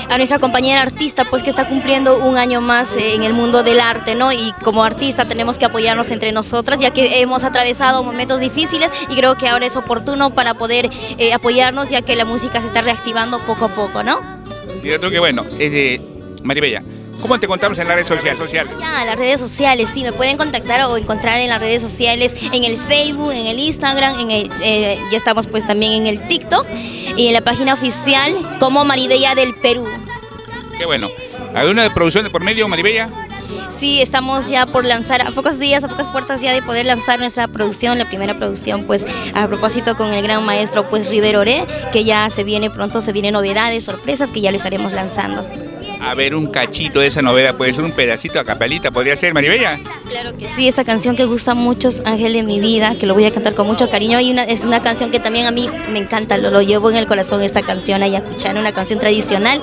a nuestra compañera artista, pues que está cumpliendo un año más en el mundo del arte, ¿no? Y como artista tenemos que apoyarnos entre nosotras, ya que hemos atravesado momentos difíciles y creo que ahora es oportuno para poder apoyarnos, ya que la música se está reactivando poco a poco, ¿no? Mira tú que bueno, Maribella, ¿cómo te contamos en las redes sociales? Ya, las redes sociales, sí, me pueden contactar o encontrar en las redes sociales, en el Facebook, en el Instagram, ya estamos pues también en el TikTok y en la página oficial como Maribella del Perú. Qué bueno. ¿Alguna producción de por medio, Maribella? Sí, estamos ya por lanzar, a pocos días, a pocas puertas ya de poder lanzar nuestra producción, la primera producción, pues a propósito con el gran maestro pues Rivero Oré, que ya se viene pronto, se vienen novedades, sorpresas que ya lo estaremos lanzando. A ver, un cachito de esa novela, puede ser un pedacito a capelita, ¿podría ser, Maribella? Claro que sí, esta canción que gusta mucho, Ángel de mi vida, que lo voy a cantar con mucho cariño, es una canción que también a mí me encanta, lo llevo en el corazón esta canción, Ayacuchana, una canción tradicional.